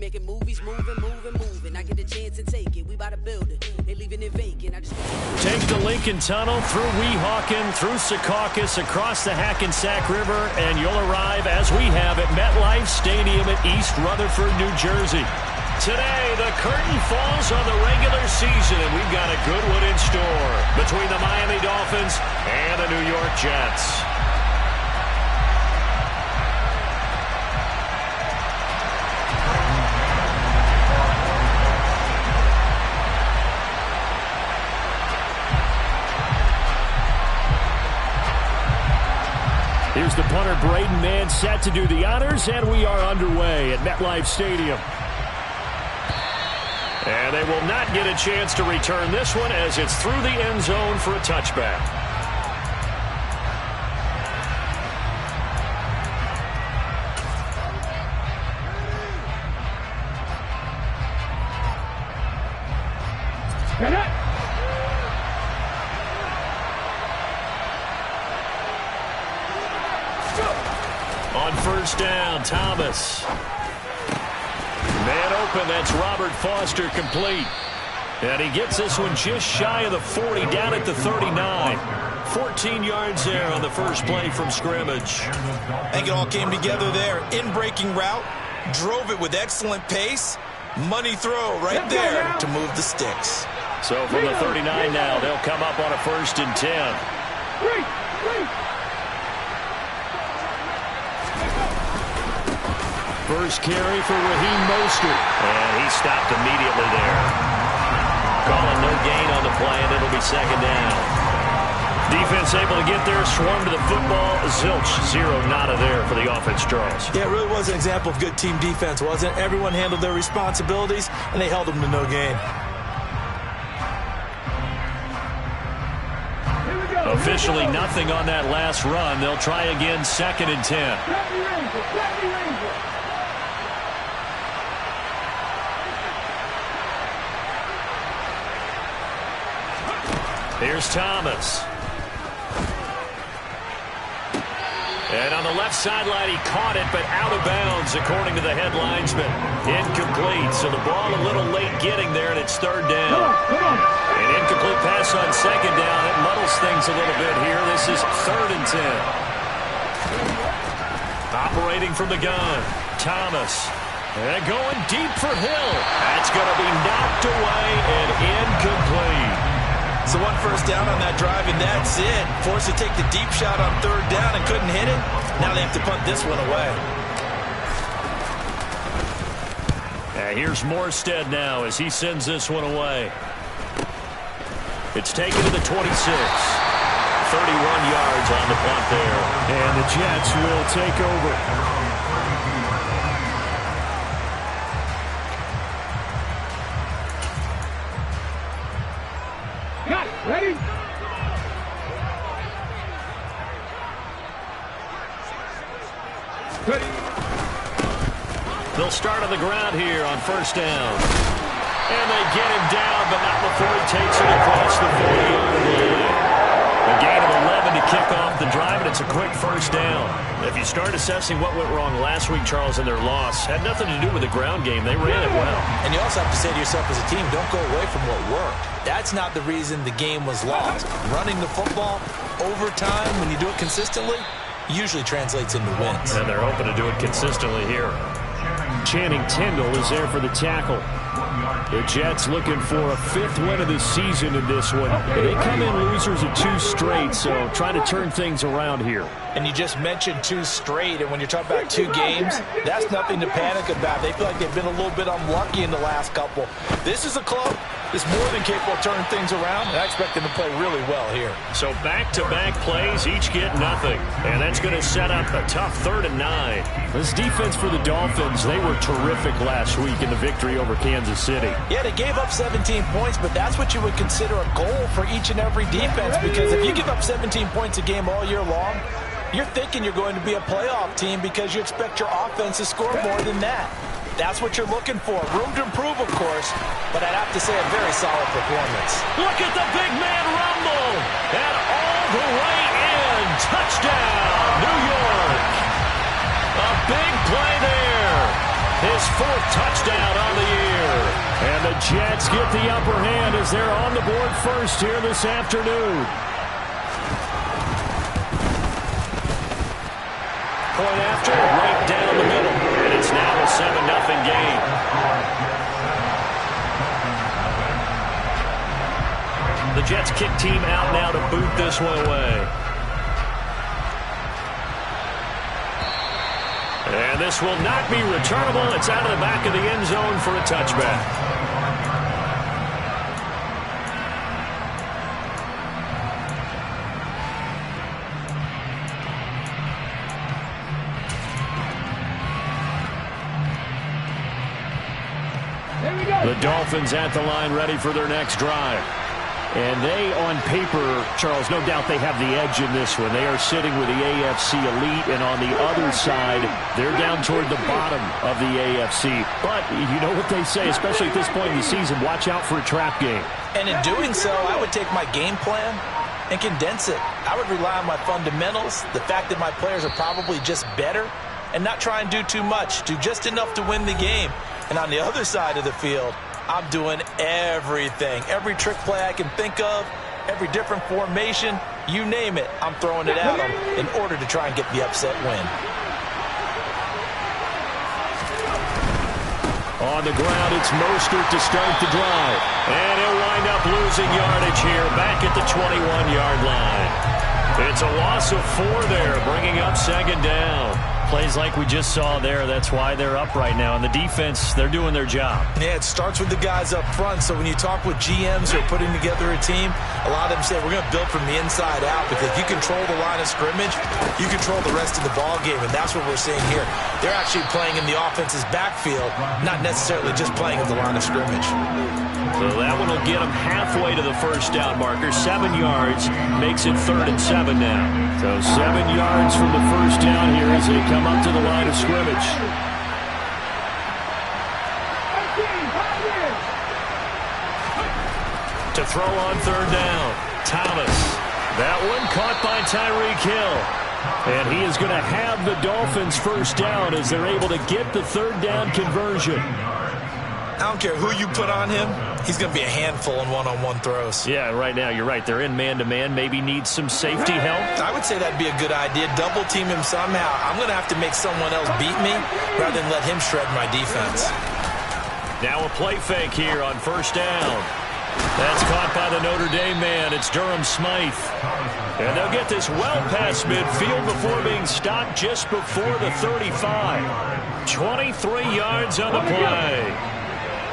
making movies, moving. I get a chance to take it. We about to build it. They leaving it vacant. I just take the Lincoln Tunnel through Weehawken, through Secaucus, across the Hackensack River, and you'll arrive, as we have, at MetLife Stadium at East Rutherford, New Jersey. Today, the curtain falls on the regular season, and we've got a good one in store between the Miami Dolphins and the New York Jets. Here's the punter, Braden Mann, set to do the honors, and we are underway at MetLife Stadium. And they will not get a chance to return this one as it's through the end zone for a touchback. On first down, Thomas. Man open, that's Robert Foster, complete. And he gets this one just shy of the 40, down at the 39. 14 yards there on the first play from scrimmage. I think it all came together there. In-breaking route, drove it with excellent pace. Money throw right there to move the sticks. So from the 39 now, they'll come up on a 1st and 10. First carry for Raheem Mostert. And he stopped immediately there. Calling no gain on the play, and it'll be 2nd down. Defense able to get there, swarm to the football. Zilch, 0 nada there for the offense, Charles. Yeah, it really was an example of good team defense, wasn't it? Everyone handled their responsibilities, and they held them to no gain. Officially nothing on that last run. They'll try again, 2nd and 10. Here's Thomas. And on the left sideline, he caught it, but out of bounds, according to the head linesman. Incomplete, so the ball a little late getting there, and it's 3rd down. An incomplete pass on 2nd down. It muddles things a little bit here. This is 3rd and 10. Operating from the gun, Thomas. And going deep for Hill. That's going to be knocked away and incomplete. So 1 first down on that drive, and that's it. Forced to take the deep shot on 3rd down and couldn't hit it. Now they have to punt this one away. Here's Morstead now as he sends this one away. It's taken to the 26. 31 yards on the punt there. And the Jets will take over. Ready? Ready. They'll start on the ground here on 1st down. And they get him down, but not before he takes it across the 40-yard line. A gain of 11 to kick off the drive, and it's a quick 1st down. If you start assessing what went wrong last week, Charles, in their loss, had nothing to do with the ground game. They ran it well. And you also have to say to yourself as a team, don't go away from what worked. That's not the reason the game was lost. Running the football over time, when you do it consistently, usually translates into wins. And they're hoping to do it consistently here. Channing Tindall is there for the tackle. The Jets looking for a 5th win of the season in this one. They come in losers of 2 straight, so trying to turn things around here. And you just mentioned 2 straight, and when you're talking about 2 games, that's nothing to panic about. They feel like they've been a little bit unlucky in the last couple. This is a club that's more than capable of turning things around, and I expect them to play really well here. So back-to-back plays, each get nothing. And that's going to set up a tough 3rd and 9. This defense for the Dolphins, they were terrific last week in the victory over Kansas City. Yeah, they gave up 17 points, but that's what you would consider a goal for each and every defense, because if you give up 17 points a game all year long, you're thinking you're going to be a playoff team because you expect your offense to score more than that. That's what you're looking for. Room to improve, of course, but I'd have to say a very solid performance. Look at the big man rumble, and all the way in. Touchdown, New York. A big play there. His 4th touchdown on the year. And the Jets get the upper hand as they're on the board first here this afternoon. Point after, right down the middle. And it's now a 7-0 game. The Jets kick team out now to boot this one away. And this will not be returnable. It's out of the back of the end zone for a touchback. The Dolphins at the line ready for their next drive. And they, on paper, Charles, no doubt they have the edge in this one. They are sitting with the AFC elite, and on the other side, they're down toward the bottom of the AFC. But you know what they say, especially at this point in the season, watch out for a trap game. And in doing so, I would take my game plan and condense it. I would rely on my fundamentals, the fact that my players are probably just better, and not try and do too much, do just enough to win the game. And on the other side of the field, I'm doing everything. Every trick play I can think of, every different formation, you name it, I'm throwing it at them in order to try and get the upset win. On the ground, it's Mostert to start the drive. And he'll wind up losing yardage here, back at the 21-yard line. It's a loss of 4 there, bringing up 2nd down. Plays like we just saw there, that's why they're up right now. And the defense, they're doing their job. Yeah, it starts with the guys up front. So when you talk with GMs who are putting together a team, a lot of them say we're going to build from the inside out, because if you control the line of scrimmage, you control the rest of the ball game, and that's what we're seeing here. They're actually playing in the offense's backfield, not necessarily just playing in the line of scrimmage. So that one will get them halfway to the first down marker. 7 yards makes it 3rd and 7 now. So 7 yards from the first down here as they come up to the line of scrimmage. To throw on 3rd down, Thomas. That one caught by Tyreek Hill. And he is going to have the Dolphins first down as they're able to get the 3rd down conversion. I don't care who you put on him, he's going to be a handful in one-on-one throws. Yeah, right now, you're right. They're in man-to-man. Maybe need some safety help. I would say that'd be a good idea. Double team him somehow. I'm going to have to make someone else beat me rather than let him shred my defense. Now a play fake here on 1st down. That's caught by the Notre Dame man. It's Durham Smythe. And they'll get this well past midfield before being stopped just before the 35. 23 yards on the play.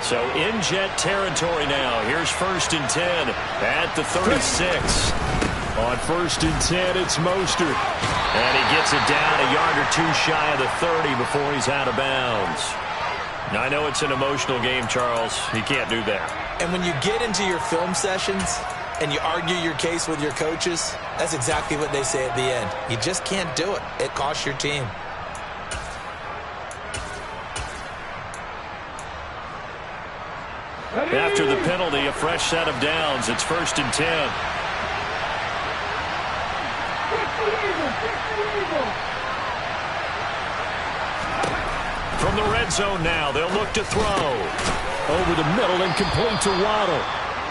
So in Jet territory now. Here's 1st and 10 at the 36. On 1st and 10, it's Mostert. And he gets it down a yard or 2 shy of the 30 before he's out of bounds. Now, I know it's an emotional game, Charles. You can't do that. And when you get into your film sessions and you argue your case with your coaches, that's exactly what they say at the end. You just can't do it. It costs your team. After the penalty, a fresh set of downs. It's 1st and 10. From the red zone now, they'll look to throw. Over the middle and complete to Waddle.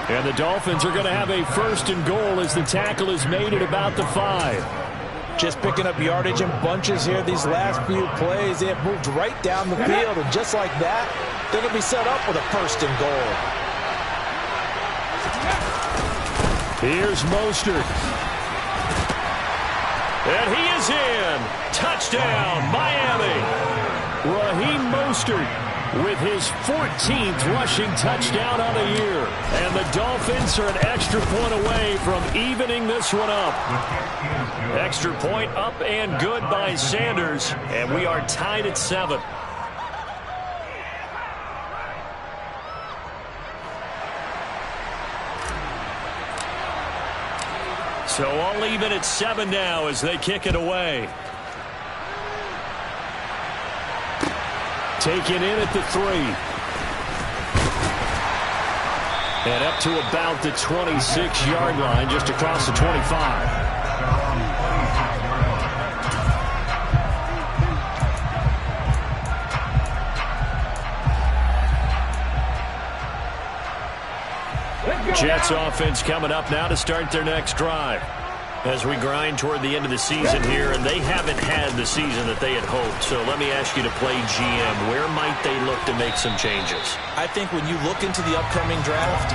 And the Dolphins are going to have a 1st and goal as the tackle is made at about the 5. Just picking up yardage in bunches here these last few plays. They have moved right down the field, and just like that, they're going to be set up with a 1st and goal. Here's Mostert. And he is in. Touchdown, Miami. Raheem Mostert with his 14th rushing touchdown on the year. And the Dolphins are an extra point away from evening this one up. Extra point up and good by Sanders. And we are tied at 7. So all even at 7 now as they kick it away. Taken in at the 3. And up to about the 26-yard line, just across the 25. Jets offense coming up now to start their next drive. As we grind toward the end of the season here, and they haven't had the season that they had hoped. So let me ask you to play GM. Where might they look to make some changes? I think when you look into the upcoming draft,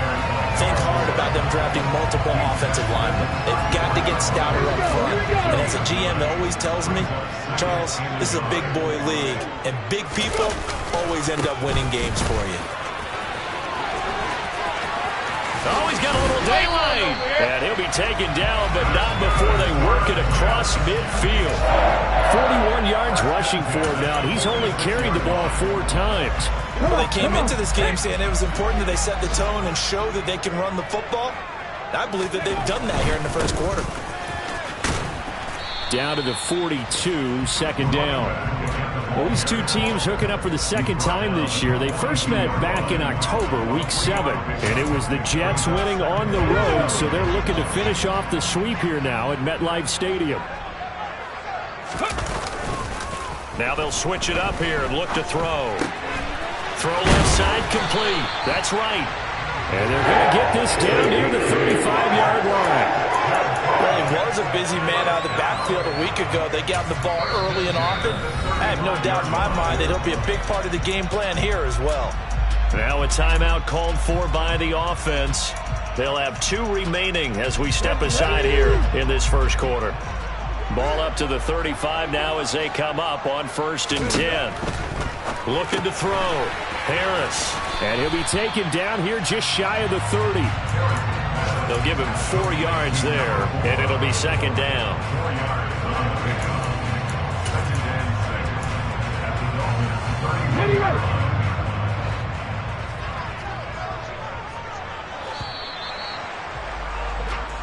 think hard about them drafting multiple offensive linemen. They've got to get stouter up front. And as a GM always tells me, Charles, this is a big boy league, and big people always end up winning games for you. Oh, he's got a little daylight. And he'll be taken down, but not before they work it across midfield. 41 yards rushing for him now. He's only carried the ball 4 times. Well, they came into this game saying it was important that they set the tone and show that they can run the football. I believe that they've done that here in the first quarter. Down to the 42, second down. Well, these two teams hooking up for the second time this year. They first met back in October, week 7. And it was the Jets winning on the road, so they're looking to finish off the sweep here now at MetLife Stadium. Now they'll switch it up here and look to throw. Throw left side complete. That's right. And they're going to get this down near the 35-yard line. Well, he was a busy man out of the backfield a week ago. They got the ball early and often. I have no doubt in my mind that he'll be a big part of the game plan here as well. Now a timeout called for by the offense. They'll have 2 remaining as we step aside here in this first quarter. Ball up to the 35 now as they come up on 1st and 10. Looking to throw. Harris. And he'll be taken down here just shy of the 30. They'll give him 4 yards there, and it'll be second down.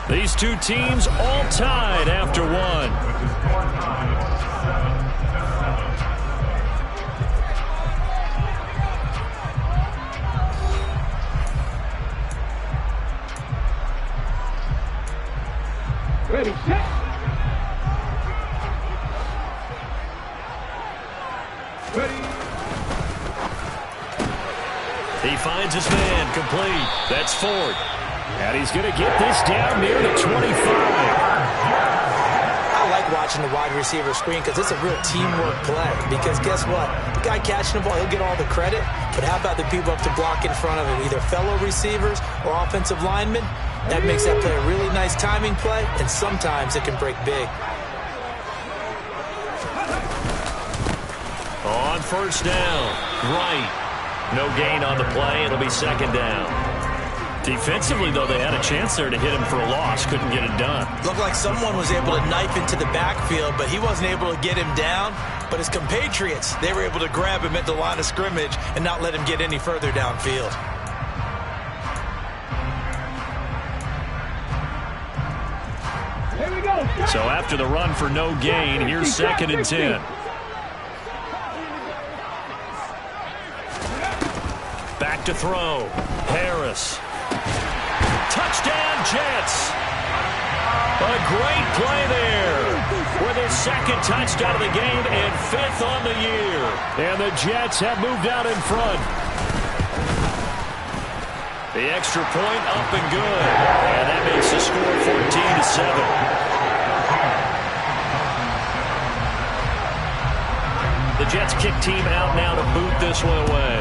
These two teams all tied after 1. Ready, set. Ready. He finds his man, complete. That's Ford. And he's going to get this down near the 25. I like watching the wide receiver screen because it's a real teamwork play. Because guess what? The guy catching the ball, he'll get all the credit. But how about the people up to block in front of him, either fellow receivers or offensive linemen? That makes that play a really nice timing play, and sometimes it can break big. On 1st down, right. No gain on the play. It'll be second down. Defensively, though, they had a chance there to hit him for a loss. Couldn't get it done. Looked like someone was able to knife into the backfield, but he wasn't able to get him down. But his compatriots, they were able to grab him at the line of scrimmage and not let him get any further downfield. So after the run for no gain, here's 2nd and 10. Back to throw. Harris. Touchdown, Jets. A great play there with his 2nd touchdown of the game and 5th on the year. And the Jets have moved out in front. The extra point up and good. And that makes the score 14-7. The Jets kick team out now to boot this one away.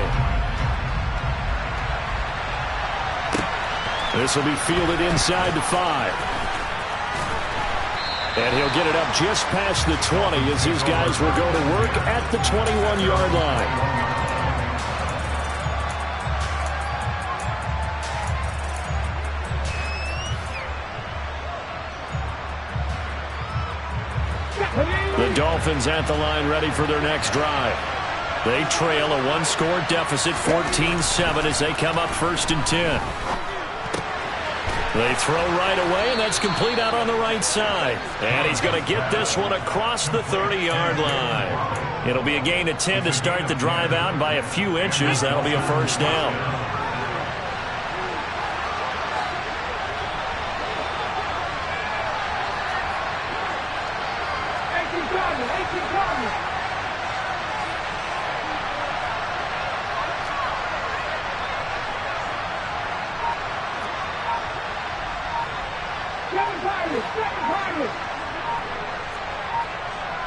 This will be fielded inside the 5. And he'll get it up just past the 20 as these guys will go to work at the 21-yard line. The Dolphins at the line ready for their next drive. They trail a 1-score deficit, 14-7 as they come up 1st and 10. They throw right away, and that's complete out on the right side. And he's going to get this one across the 30-yard line. It'll be a gain of 10 to start the drive out, and by a few inches, that'll be a 1st down.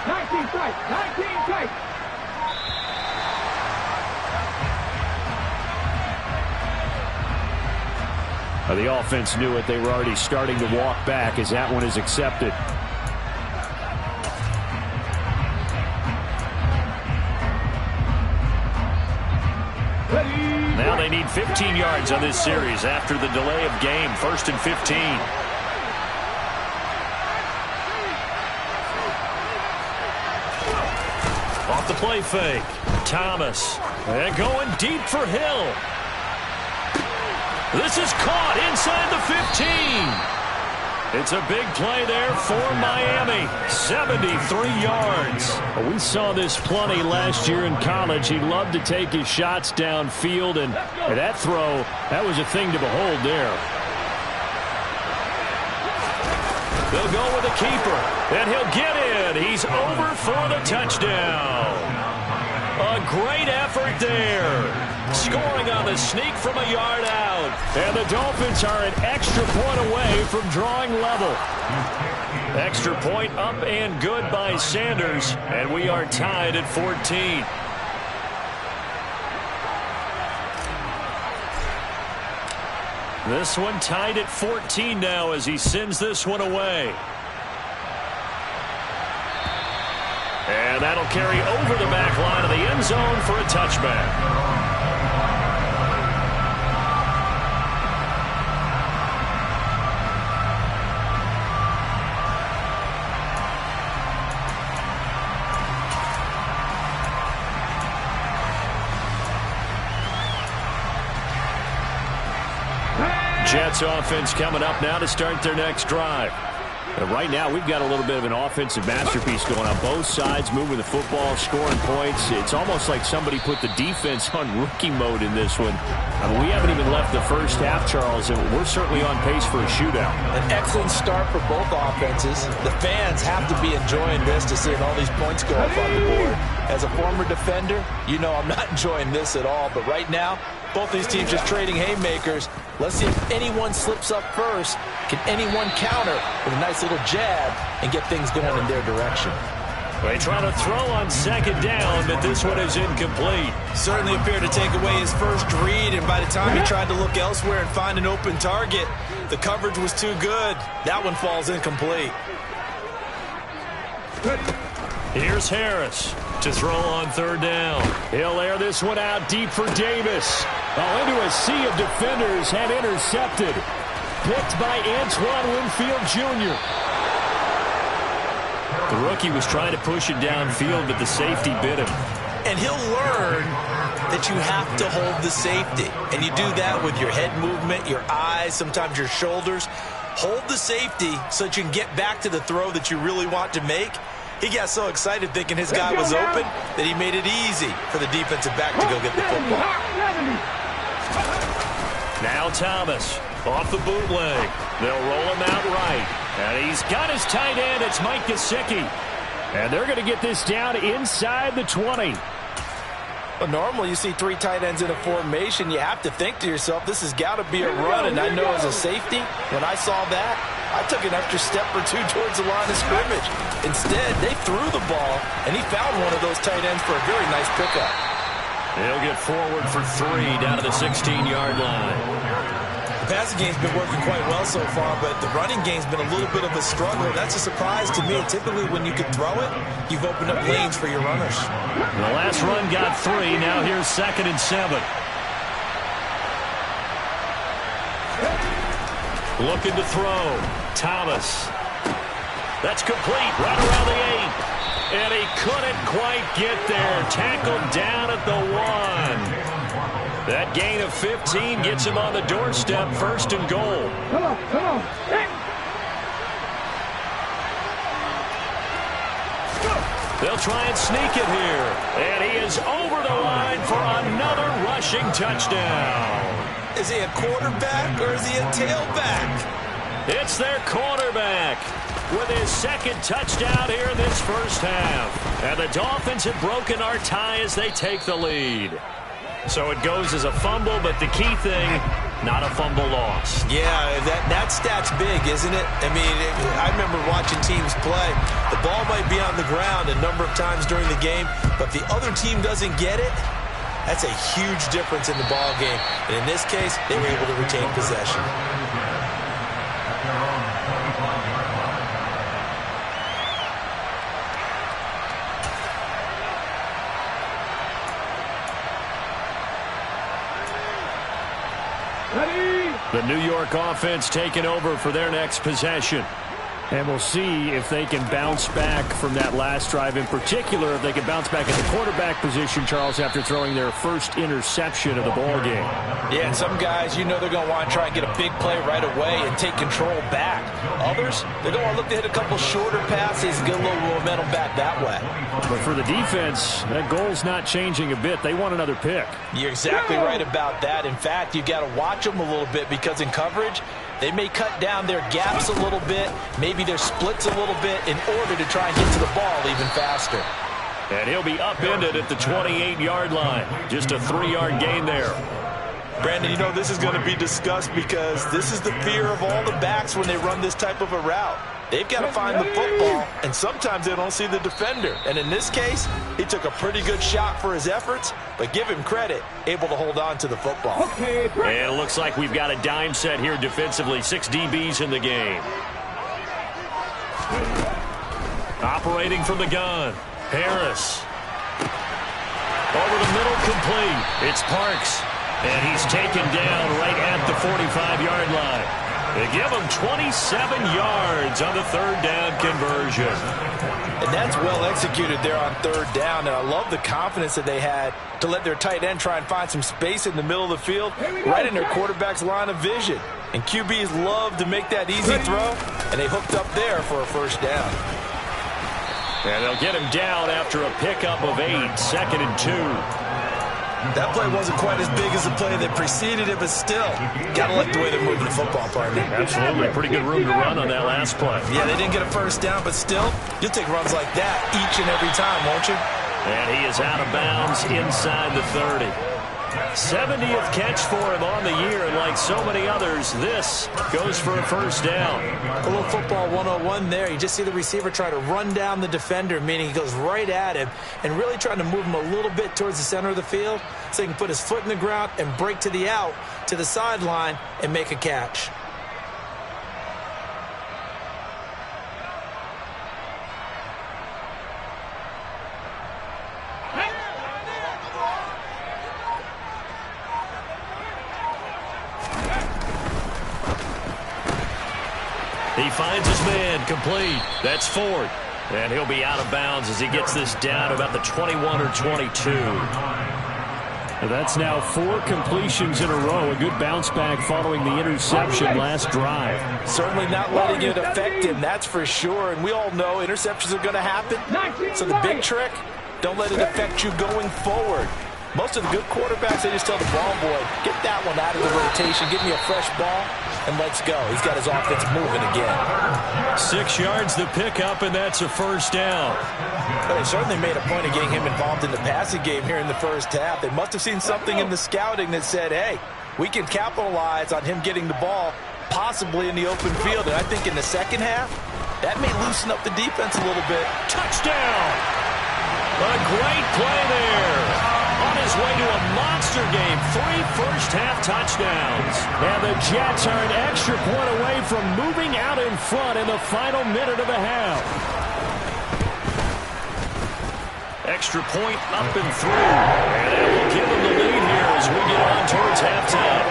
19 strikes. 19 strikes. The offense knew it. They were already starting to walk back as that one is accepted. Now they need 15 yards on this series after the delay of game. 1st and 15. Off the play fake. Thomas. And going deep for Hill. This is caught inside the 15. It's a big play there for Miami. 73 yards. We saw this plenty last year in college. He loved to take his shots downfield, and that throw, that was a thing to behold there. They'll go with the keeper, and he'll get in. He's over for the touchdown. A great effort there. Scoring on the sneak from a yard out. And the Dolphins are an extra point away from drawing level. Extra point up and good by Sanders. And we are tied at 14. This one tied at 14 now as he sends this one away. And that'll carry over the back line of the end zone for a touchback. Jets offense coming up now to start their next drive. And right now, we've got a little bit of an offensive masterpiece going on. Both sides moving the football, scoring points. It's almost like somebody put the defense on rookie mode in this one. I mean, we haven't even left the first half, Charles, and we're certainly on pace for a shootout. An excellent start for both offenses. The fans have to be enjoying this to see all these points go up on the board. As a former defender, you know I'm not enjoying this at all. But right now, both these teams just trading haymakers. Let's see if anyone slips up first. Can anyone counter with a nice little jab and get things going in their direction? They try to throw on second down, but this one is incomplete. Certainly appeared to take away his first read, and by the time he tried to look elsewhere and find an open target, the coverage was too good. That one falls incomplete. Here's Harris to throw on third down. He'll air this one out deep for Davis. Into a sea of defenders and intercepted. Picked by Antoine Winfield Jr. The rookie was trying to push it downfield, but the safety bit him. And he'll learn that you have to hold the safety. And you do that with your head movement, your eyes, sometimes your shoulders. Hold the safety so that you can get back to the throw that you really want to make. He got so excited thinking his guy was open that he made it easy for the defensive back to go get the football. Now Thomas off the bootleg. They'll roll him out right. And he's got his tight end. It's Mike Gesicki. And they're going to get this down inside the 20. Well, normally you see three tight ends in a formation. You have to think to yourself, this has got to be a run. And I know as a safety, when I saw that, I took an extra step or two towards the line of scrimmage. Instead, they threw the ball, and he found one of those tight ends for a very nice pickup. He'll get forward for 3 down to the 16-yard line. The passing game's been working quite well so far, but the running game's been a little bit of a struggle. That's a surprise to me. Typically, when you can throw it, you've opened up lanes for your runners. The last run got 3. Now here's 2nd and 7. Looking to throw. Thomas. That's complete. Right around the 8. And he couldn't quite get there. Tackled down at the 1. That gain of 15 gets him on the doorstep. 1st and goal. Come on. They'll try and sneak it here. And he is over the line for another rushing touchdown. Is he a quarterback or is he a tailback? It's their quarterback with his 2nd touchdown here in this first half. And the Dolphins have broken our tie as they take the lead. So it goes as a fumble, but the key thing, not a fumble loss. Yeah, that stat's big, isn't it? I mean, I remember watching teams play. The ball might be on the ground a number of times during the game, but if the other team doesn't get it, that's a huge difference in the ball game. And in this case, they were able to retain possession. The New York offense taking over for their next possession. And we'll see if they can bounce back from that last drive. In particular, if they can bounce back at the quarterback position, Charles, after throwing their first interception of the ball game. Yeah, and some guys, you know they're going to want to try and get a big play right away and take control back. Others, they're going to want to look to hit a couple shorter passes and get a little momentum back that way. But for the defense, that goal's not changing a bit. They want another pick. You're exactly right about that. In fact, you got to watch them a little bit because in coverage, they may cut down their gaps a little bit, maybe their splits a little bit in order to try and get to the ball even faster. And he'll be upended at the 28-yard line. Just a 3-yard gain there. Brandon, you know this is going to be discussed because this is the fear of all the backs when they run this type of a route. They've got to find the football, and sometimes they don't see the defender. And in this case, he took a pretty good shot for his efforts, but give him credit, able to hold on to the football. And it looks like we've got a dime set here defensively. 6 DBs in the game. Operating from the gun, Harris. Over the middle, complete. It's Parks. And he's taken down right at the 45-yard line. They give him 27 yards on the 3rd down conversion. And that's well executed there on 3rd down. And I love the confidence that they had to let their tight end try and find some space in the middle of the field, right in their quarterback's line of vision. And QBs love to make that easy throw, and they hooked up there for a 1st down. And they'll get him down after a pickup of 8, 2nd and 2. That play wasn't quite as big as the play that preceded it, but still, got to like the way they're moving the football, partner. Absolutely. Pretty good room to run on that last play. Yeah, they didn't get a 1st down, but still, you'll take runs like that each and every time, won't you? And he is out of bounds inside the 30. 70th catch for him on the year, and like so many others, this goes for a 1st down. A little football 101 there. You just see the receiver try to run down the defender, meaning he goes right at him and really trying to move him a little bit towards the center of the field so he can put his foot in the ground and break to the out, to the sideline, and make a catch. He finds his man, complete. That's Ford. And he'll be out of bounds as he gets this down about the 21 or 22. That's now 4 completions in a row. A good bounce back following the interception last drive. Certainly not letting it affect him, that's for sure. And we all know interceptions are going to happen. So the big trick, don't let it affect you going forward. Most of the good quarterbacks, they just tell the ball boy, get that one out of the rotation, give me a fresh ball, and let's go. He's got his offense moving again. 6 yards the pickup, and that's a 1st down. Well, they certainly made a point of getting him involved in the passing game here in the 1st half. They must have seen something in the scouting that said, hey, we can capitalize on him getting the ball possibly in the open field. And I think in the 2nd half, that may loosen up the defense a little bit. Touchdown! A great play there. On his way to a monster game, 3 first-half touchdowns. And the Jets are an extra point away from moving out in front in the final minute of the half. Extra point up and through. And that will give them the lead here as we get on towards halftime.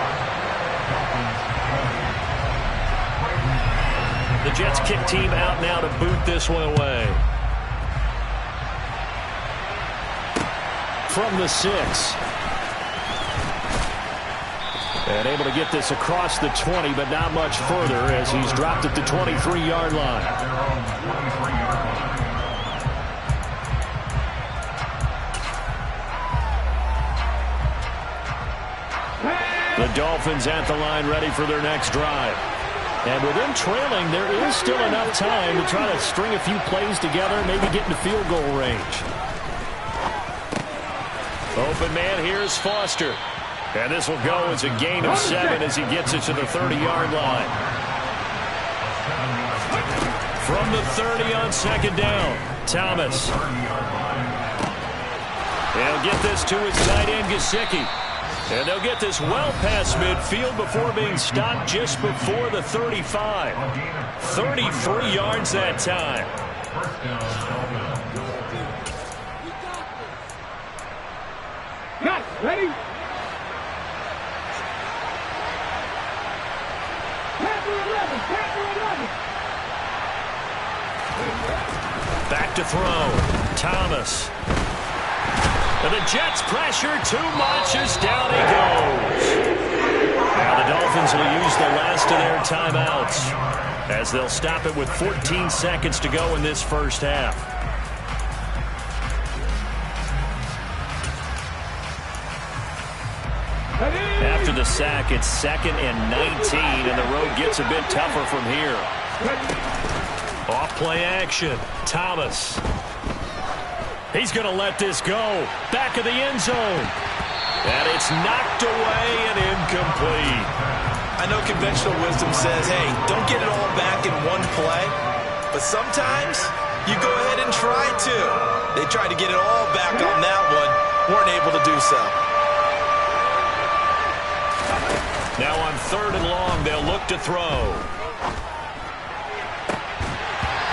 The Jets kick team out now to boot this one away. From the 6. And able to get this across the 20, but not much further as he's dropped at the 23-yard line. The Dolphins at the line ready for their next drive. And with them trailing, there is still enough time to try to string a few plays together, maybe get into field goal range. Open man, here's Foster. And this will go as a gain of 7 as he gets it to the 30-yard line. From the 30 on second down, Thomas. He'll get this to his tight end, Gesicki. And they'll get this well past midfield before being stopped just before the 35. 33 yards that time. Cut. Ready? Panther 11. Panther 11. Back to throw. Thomas. And the Jets pressure too much as down he goes. Now the Dolphins will use the last of their timeouts as they'll stop it with 14 seconds to go in this first half. After the sack, it's 2nd and 19, and the road gets a bit tougher from here. Off play action. Thomas. He's going to let this go. Back of the end zone. And it's knocked away and incomplete. I know conventional wisdom says, hey, don't get it all back in one play. But sometimes you go ahead and try to. They tried to get it all back on that one. Weren't able to do so. Now on 3rd and long, they'll look to throw.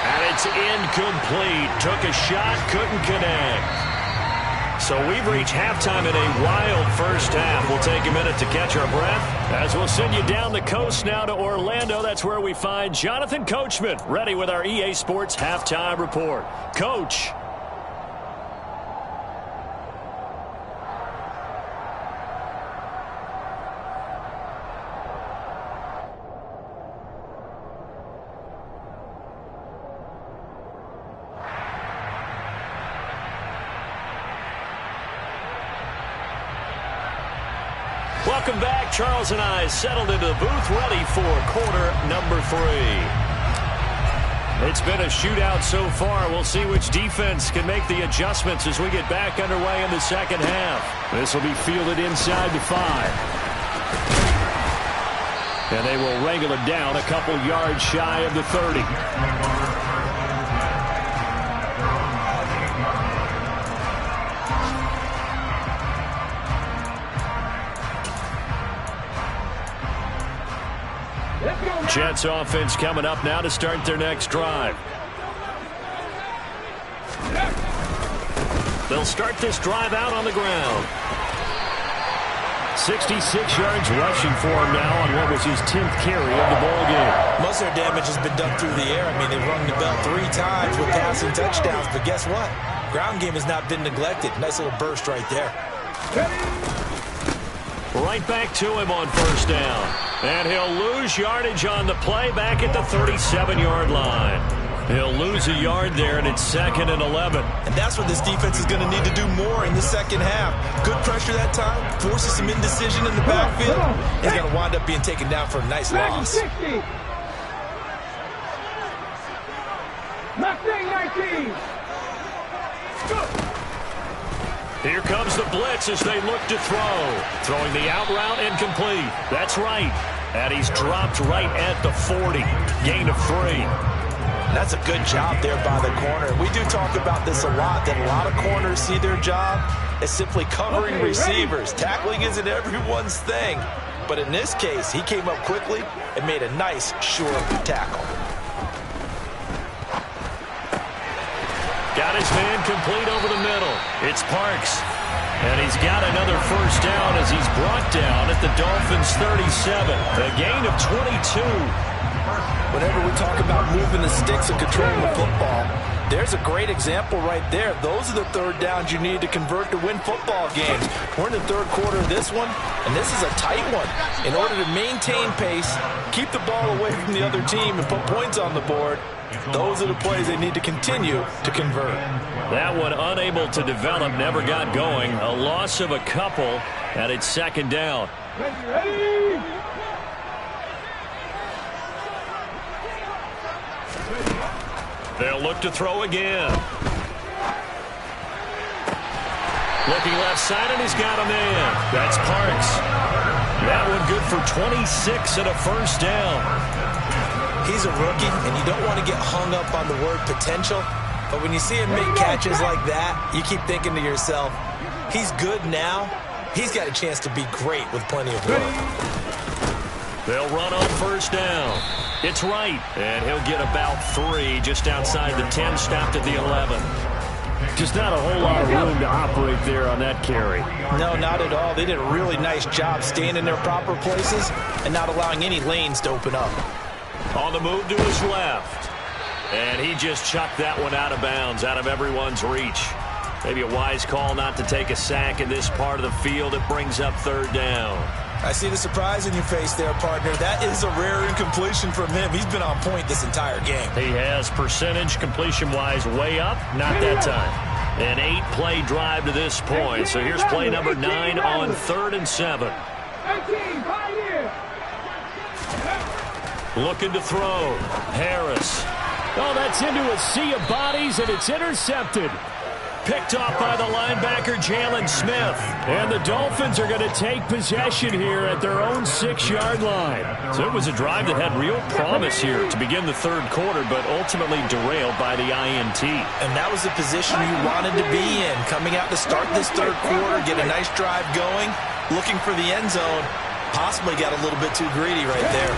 And it's incomplete. Took a shot, couldn't connect. So we've reached halftime in a wild first half. We'll take a minute to catch our breath as we'll send you down the coast now to Orlando. That's where we find Jonathan Coachman ready with our EA Sports Halftime Report. Coach. Welcome back. Charles and I settled into the booth, ready for quarter number 3. It's been a shootout so far. We'll see which defense can make the adjustments as we get back underway in the second half. This will be fielded inside the 5. And they will wrangle it down a couple yards shy of the 30. Jets offense coming up now to start their next drive. They'll start this drive out on the ground. 66 yards rushing for him now on what was his 10th carry of the ball game. Most of their damage has been done through the air. I mean, they've rung the bell 3 times with passing touchdowns, but guess what? Ground game has not been neglected. Nice little burst right there. Right back to him on first down. And he'll lose yardage on the play back at the 37-yard line. He'll lose a yard there, and it's 2nd and 11. And that's what this defense is going to need to do more in the second half. Good pressure that time, forces some indecision in the backfield. He's going to wind up being taken down for a nice loss. 60. Mustang 19. Here comes the blitz as they look to throw. Throwing the out route incomplete. That's right. And he's dropped right at the 40. Gain of 3. That's a good job there by the corner. We do talk about this a lot, that a lot of corners see their job as simply covering receivers. Tackling isn't everyone's thing. But in this case, he came up quickly and made a nice, sure tackle. Got his man complete over the middle. It's Parks. And he's got another first down as he's brought down at the Dolphins' 37. A gain of 22. Whenever we talk about moving the sticks and controlling the football, there's a great example right there. Those are the third downs you need to convert to win football games. We're in the third quarter of this one, and this is a tight one. In order to maintain pace, keep the ball away from the other team, and put points on the board, those are the plays they need to continue to convert. That one unable to develop, never got going. A loss of a couple, and it's 2nd down. Ready? They'll look to throw again. Looking left side, and he's got a man. That's Parks. That one good for 26 and a first down. He's a rookie, and you don't want to get hung up on the word potential. But when you see him make catches like that, you keep thinking to yourself, he's good now. He's got a chance to be great with plenty of work. They'll run on first down. It's right, and he'll get about 3 just outside the 10, stopped at the 11. Just not a whole lot of room to operate there on that carry. No, not at all. They did a really nice job staying in their proper places and not allowing any lanes to open up. On the move to his left. And he just chucked that one out of bounds, out of everyone's reach. Maybe a wise call not to take a sack in this part of the field. It brings up third down. I see the surprise in your face there, partner. That is a rare incompletion from him. He's been on point this entire game. He has percentage completion-wise way up. Not that time. An 8-play drive to this point. So here's play number 9 on 3rd and 7. Looking to throw. Harris. Oh, that's into a sea of bodies, and it's intercepted. Picked off by the linebacker, Jalen Smith. And the Dolphins are going to take possession here at their own 6-yard line. So it was a drive that had real promise here to begin the third quarter, but ultimately derailed by the INT. And that was the position you wanted to be in. Coming out to start this third quarter, get a nice drive going, looking for the end zone. Possibly got a little bit too greedy right there.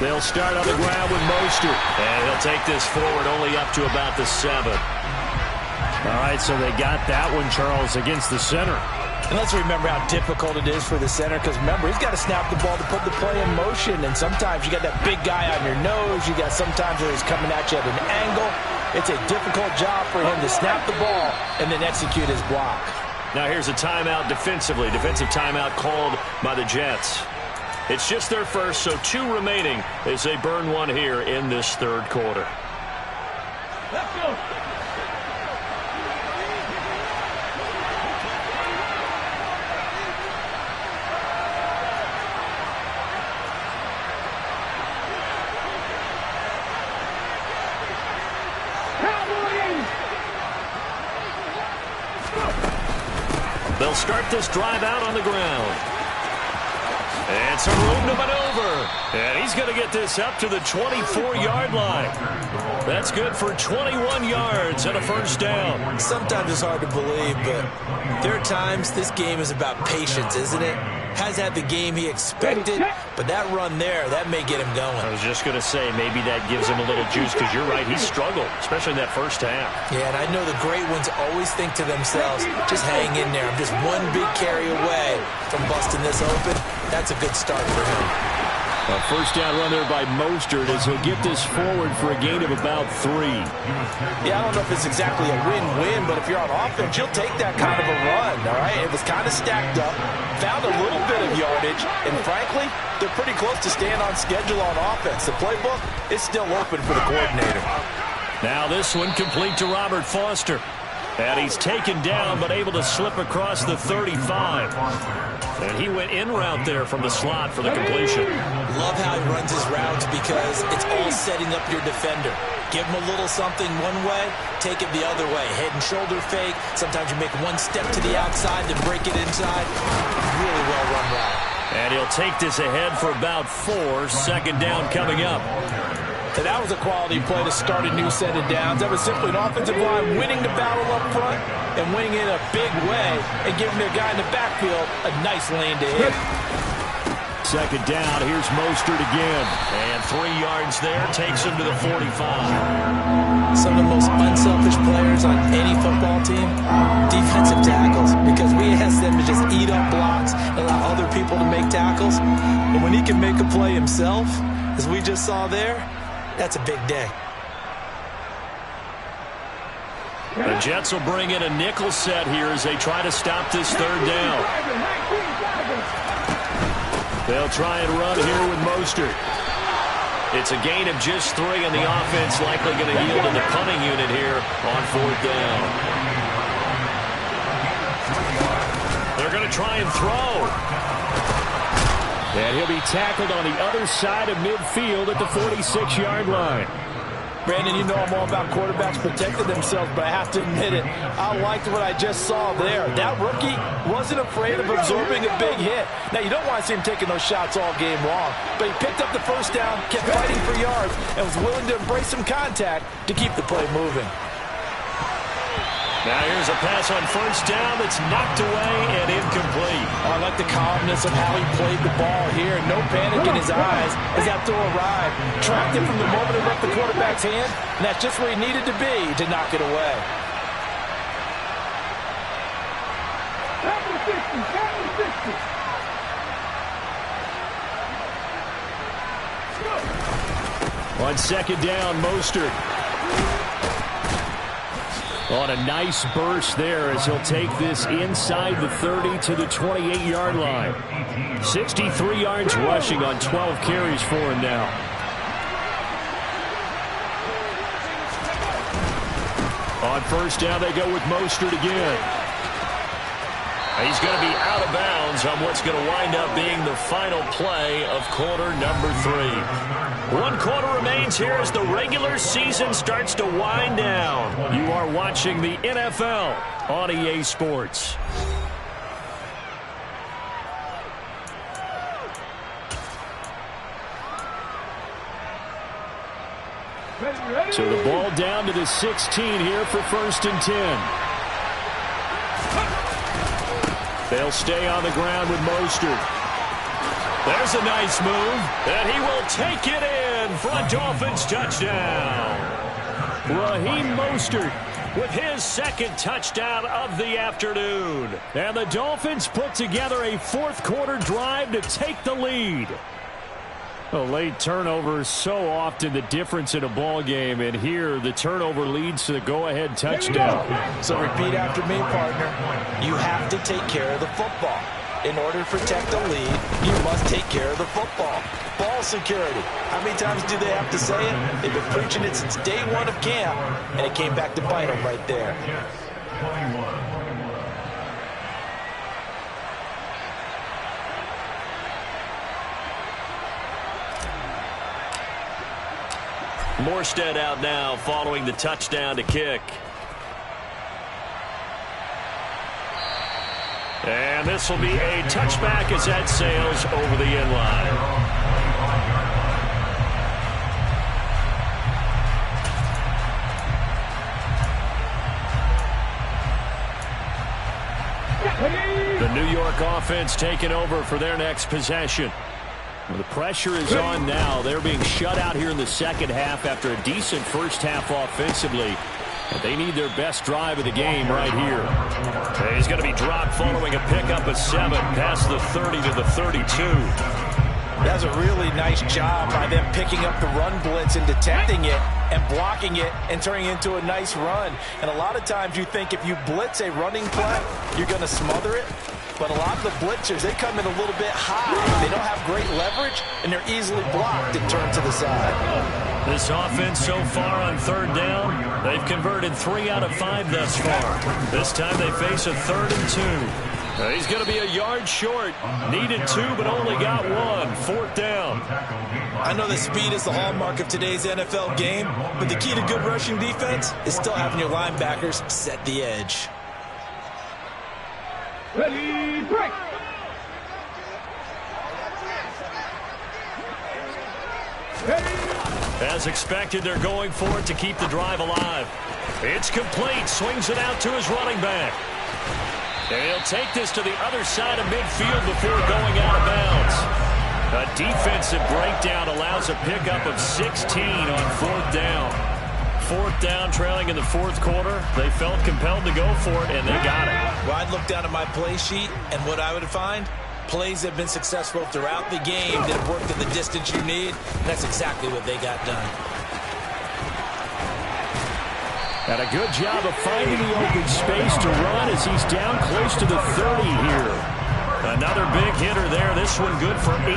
They'll start on the ground with Mostert. And he'll take this forward only up to about the 7. All right, so they got that one, Charles, against the center. And let's remember how difficult it is for the center, because remember, he's got to snap the ball to put the play in motion, and sometimes you got that big guy on your nose. You got sometimes where he's coming at you at an angle. It's a difficult job for him to snap the ball and then execute his block. Now here's a timeout defensively. Defensive timeout called by the Jets. It's just their first, so 2 remaining as they burn one here in this third quarter. Let's go. They'll start this drive out on the ground. And some room to maneuver. And he's going to get this up to the 24-yard line. That's good for 21 yards and a first down. Sometimes it's hard to believe, but there are times this game is about patience, isn't it? Has had the game he expected, but that run there, that may get him going. I was just going to say, maybe that gives him a little juice, because you're right, he struggled, especially in that first half. Yeah, and I know the great ones always think to themselves, just hang in there. I'm just one big carry away from busting this open. That's a good start for him. A first down run there by Mostert as he'll get this forward for a gain of about 3. Yeah, I don't know if it's exactly a win-win, but if you're on offense, you'll take that kind of a run, all right? It was kind of stacked up, found a little bit of yardage, and frankly, they're pretty close to staying on schedule on offense. The playbook is still open for the coordinator. Now this one complete to Robert Foster. And he's taken down, but able to slip across the 35. And he went in route there from the slot for the completion. Love how he runs his routes because it's all setting up your defender. Give him a little something one way, take it the other way. Head and shoulder fake. Sometimes you make one step to the outside, then break it inside. Really well run route. And he'll take this ahead for about 4. Second down coming up. And that was a quality play to start a new set of downs. That was simply an offensive line winning the battle up front and winning it in a big way and giving their guy in the backfield a nice lane to hit. Second down, here's Mostert again. And 3 yards there, takes him to the 45. Some of the most unselfish players on any football team, defensive tackles, because we ask them to just eat up blocks, allow other people to make tackles. But when he can make a play himself, as we just saw there, that's a big day. The Jets will bring in a nickel set here as they try to stop this third down. They'll try and run here with Mostert. It's a gain of just 3, and the offense likely going to yield to the punting unit here on 4th down. They're going to try and throw. And he'll be tackled on the other side of midfield at the 46-yard line. Brandon, you know I'm all about quarterbacks protecting themselves, but I have to admit it, I liked what I just saw there. That rookie wasn't afraid of absorbing a big hit. Now, you don't want to see him taking those shots all game long, but he picked up the first down, kept fighting for yards, and was willing to embrace some contact to keep the play moving. Now here's a pass on first down that's knocked away and incomplete. I like the calmness of how he played the ball here. No panic in his eyes as that throw arrived. Tracked it from the moment it left the quarterback's hand, and that's just where he needed to be to knock it away. On second down, Mostert. On a nice burst there as he'll take this inside the 30 to the 28-yard line. 63 yards rushing on 12 carries for him now. On first down, they go with Mostert again. He's going to be out of bounds on what's going to wind up being the final play of quarter number 3. 1 quarter remains here as the regular season starts to wind down. You are watching the NFL on EA Sports. So the ball down to the 16 here for 1st and 10. They'll stay on the ground with Mostert. There's a nice move, and he will take it in for a Dolphins touchdown. Raheem Mostert with his 2nd touchdown of the afternoon. And the Dolphins put together a 4th quarter drive to take the lead. A late turnover is so often the difference in a ball game, and here the turnover leads to the go-ahead touchdown. So repeat after me, partner. You have to take care of the football. In order to protect the lead, you must take care of the football. Ball security. How many times do they have to say it? They've been preaching it since day 1 of camp, and it came back to bite them right there. Morstead out now following the touchdown to kick. And this will be a touchback as that sails over the end line. The New York offense taking over for their next possession. Well, the pressure is on now. They're being shut out here in the second half after a decent first half offensively. But they need their best drive of the game right here. He's going to be dropped following a pickup of 7 past the 30 to the 32. That's a really nice job by them picking up the run blitz and detecting it and blocking it and turning it into a nice run. And a lot of times you think if you blitz a running play, you're going to smother it. But a lot of the blitzers, they come in a little bit high. They don't have great leverage, and they're easily blocked and turned to the side. This offense so far on 3rd down, they've converted 3 out of 5 thus far. This time they face a 3rd and 2. He's going to be a yard short. Needed 2, but only got 1. 4th down. I know that speed is the hallmark of today's NFL game, but the key to good rushing defense is still having your linebackers set the edge. Ready, break! As expected, they're going for it to keep the drive alive. It's complete. Swings it out to his running back. And he'll take this to the other side of midfield before going out of bounds. A defensive breakdown allows a pickup of 16 on 4th down. 4th down, trailing in the 4th quarter. They felt compelled to go for it, and they got it. Well, I'd look down at my play sheet, and what I would find, plays have been successful throughout the game that have worked at the distance you need, and that's exactly what they got done. And a good job of finding the open space to run as he's down close to the 30 here. Another big hitter there. This one good for 18.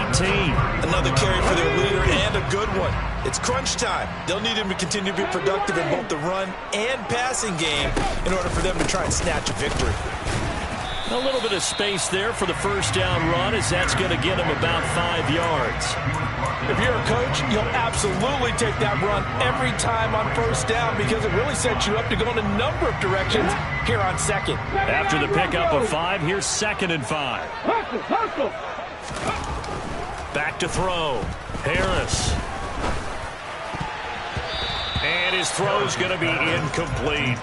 Another carry for their leader and a good one. It's crunch time. They'll need him to continue to be productive in both the run and passing game in order for them to try and snatch a victory. A little bit of space there for the first down run, as that's going to get him about 5 yards. If you're a coach, you'll absolutely take that run every time on first down because it really sets you up to go in a number of directions here on second. After the pickup of 5, here's 2nd and 5. Back to throw. Harris. And his throw's going to be incomplete.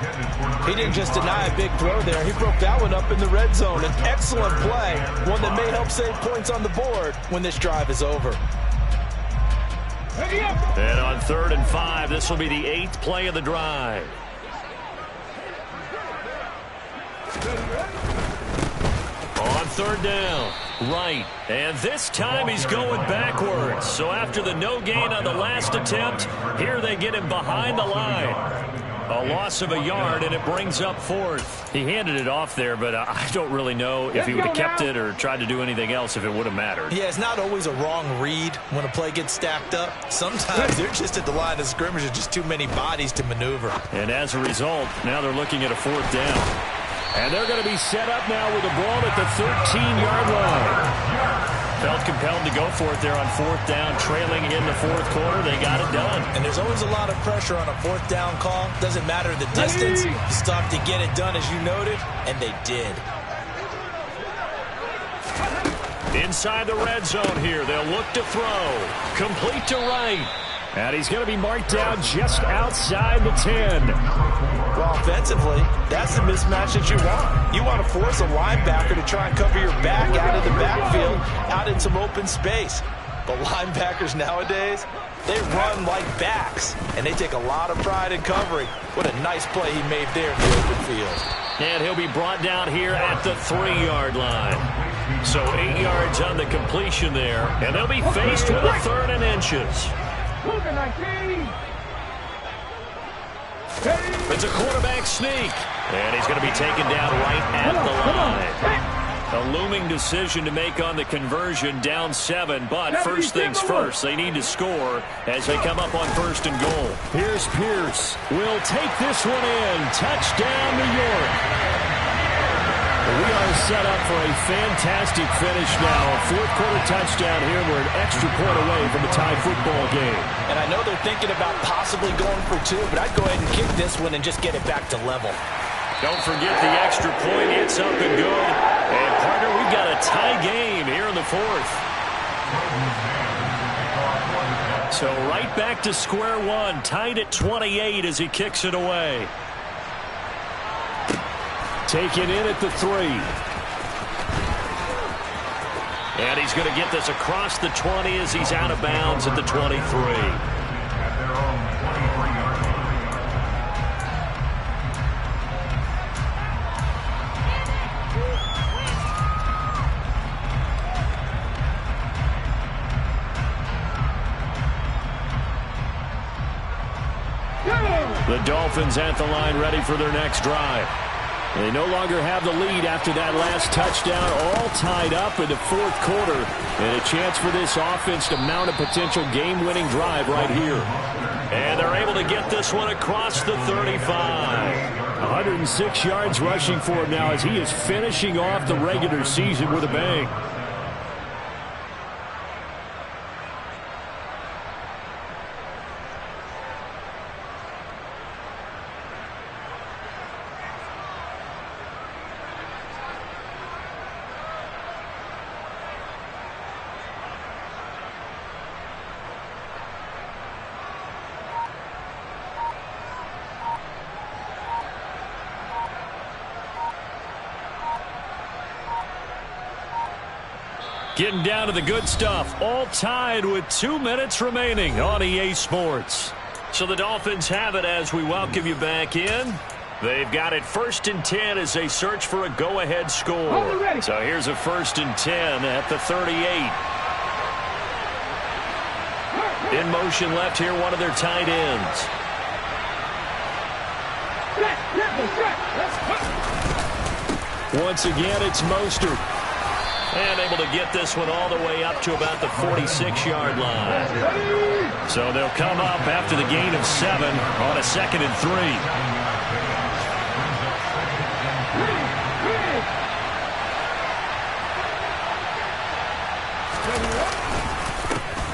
He didn't just deny a big throw there. He broke that one up in the red zone. An excellent play, one that may help save points on the board when this drive is over. And on 3rd and 5, this will be the 8th play of the drive. On 3rd down, right. And this time he's going backwards. So after the no gain on the last attempt, here they get him behind the line. A loss of a yard, and it brings up 4th. He handed it off there, but I don't really know if he would have kept it or tried to do anything else if it would have mattered. Yeah, it's not always a wrong read when a play gets stacked up. Sometimes they're just at the line of scrimmage. There's just too many bodies to maneuver. And as a result, now they're looking at a 4th down. And they're going to be set up now with the ball at the 13-yard line. Felt compelled to go for it there on 4th down, trailing in the 4th quarter. They got it done. And there's always a lot of pressure on a 4th down call. Doesn't matter the distance. You still have to get it done, as you noted, and they did. Inside the red zone here, they'll look to throw. Complete to right. And he's going to be marked down just outside the 10. Well, offensively, that's the mismatch that you want. You want to force a linebacker to try and cover your back out of the backfield, out in some open space. But linebackers nowadays, they run like backs, and they take a lot of pride in covering. What a nice play he made there in the open field. And he'll be brought down here at the 3-yard line. So 8 yards on the completion there, and they'll be faced with a 3rd and inches. It's a quarterback sneak, and he's going to be taken down right at the line. A looming decision to make on the conversion, down 7, but first things first, they need to score as they come up on 1st and goal. Here's Pierce. Will take this one in. Touchdown, New York. We are set up for a fantastic finish now. A 4th quarter touchdown here. We're an extra point away from a tie football game. And I know they're thinking about possibly going for 2, but I'd go ahead and kick this one and just get it back to level. Don't forget the extra point. It's up and good. And, partner, we've got a tie game here in the 4th. So right back to square one. Tied at 28 as he kicks it away. Taken in at the 3. And he's going to get this across the 20 as he's out of bounds at the 23. The Dolphins at the line ready for their next drive. They no longer have the lead after that last touchdown, all tied up in the 4th quarter. And a chance for this offense to mount a potential game-winning drive right here. And they're able to get this one across the 35. 106 yards rushing for him now as he is finishing off the regular season with a bang. Getting down to the good stuff, all tied with 2 minutes remaining on EA Sports. So the Dolphins have it as we welcome you back in. They've got it 1st and 10 as they search for a go-ahead score. So here's a 1st and 10 at the 38. In motion left here, one of their tight ends. Once again, it's Mostert. And able to get this one all the way up to about the 46-yard line. So they'll come up after the gain of 7 on a 2nd and 3.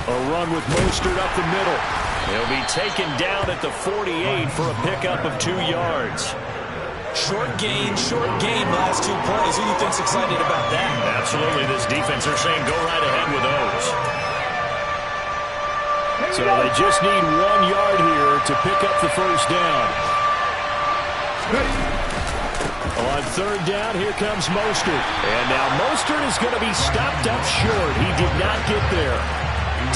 A run with Mostert up the middle. He'll be taken down at the 48 for a pickup of 2 yards. Short gain last 2 plays. Who do you think's excited about that? Absolutely. This defense, they're saying go right ahead with those. So they just need 1 yard here to pick up the first down. On 3rd down, here comes Mostert. And now Mostert is going to be stopped up short. He did not get there.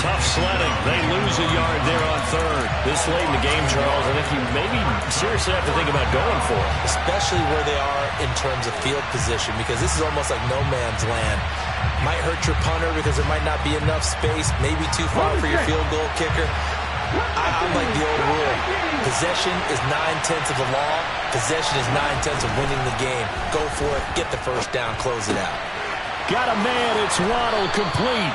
Tough sledding. They lose a yard there on 3rd. This late in the game, Charles, I think you maybe seriously have to think about going for it. Especially where they are in terms of field position, because this is almost like no man's land. Might hurt your punter because there might not be enough space, maybe too far for your field goal kicker. I like the old rule. Possession is 9/10 of the law. Possession is 9/10 of winning the game. Go for it. Get the first down. Close it out. Got a man. It's Waddle, complete.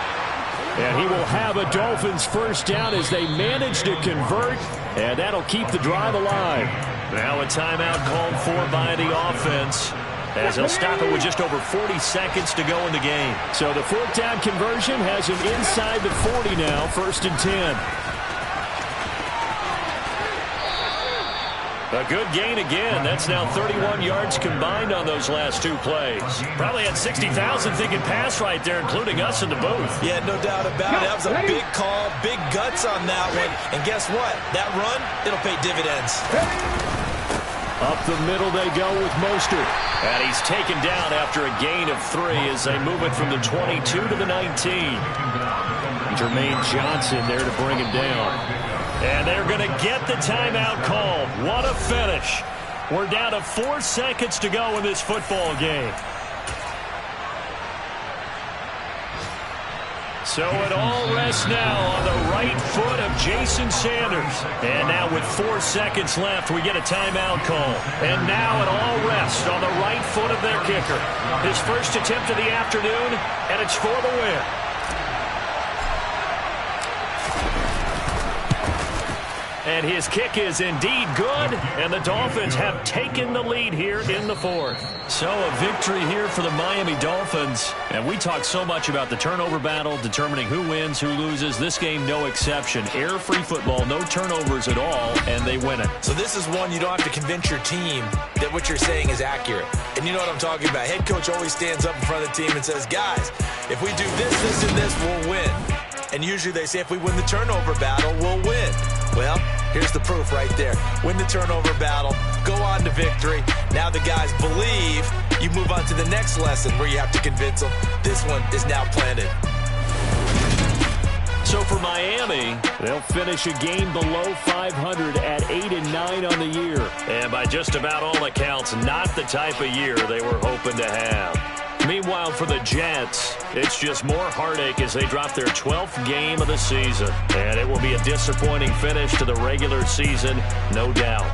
And he will have a Dolphins first down as they manage to convert, and that'll keep the drive alive. Now a timeout called for by the offense, as they'll stop it with just over 40 seconds to go in the game. So the 4th down conversion has him inside the 40 now, 1st and 10. A good gain again. That's now 31 yards combined on those last 2 plays. Probably had 60,000 thinking pass right there, including us in the booth. Yeah, no doubt about it. That was a big call, big guts on that one. And guess what? That run, it'll pay dividends. Up the middle they go with Mostert. And he's taken down after a gain of 3 as they move it from the 22 to the 19. Jermaine Johnson there to bring him down. And they're going to get the timeout called. What a finish. We're down to 4 seconds to go in this football game. So it all rests now on the right foot of Jason Sanders. And now with 4 seconds left, we get a timeout call. And now it all rests on the right foot of their kicker. His first attempt of the afternoon, and it's for the win. And his kick is indeed good, and the Dolphins have taken the lead here in the 4th. So a victory here for the Miami Dolphins. And we talk so much about the turnover battle, determining who wins, who loses. This game, no exception. Error-free football, no turnovers at all, and they win it. So this is one you don't have to convince your team that what you're saying is accurate. And you know what I'm talking about. Head coach always stands up in front of the team and says, guys, if we do this, this, and this, we'll win. And usually they say if we win the turnover battle, we'll win. Well, here's the proof right there. Win the turnover battle, go on to victory. Now the guys believe. You move on to the next lesson where you have to convince them. This one is now planted. So for Miami, they'll finish a game below 500 at 8-9 on the year. And by just about all accounts, not the type of year they were hoping to have. Meanwhile, for the Jets, it's just more heartache as they drop their 12th game of the season. And it will be a disappointing finish to the regular season, no doubt.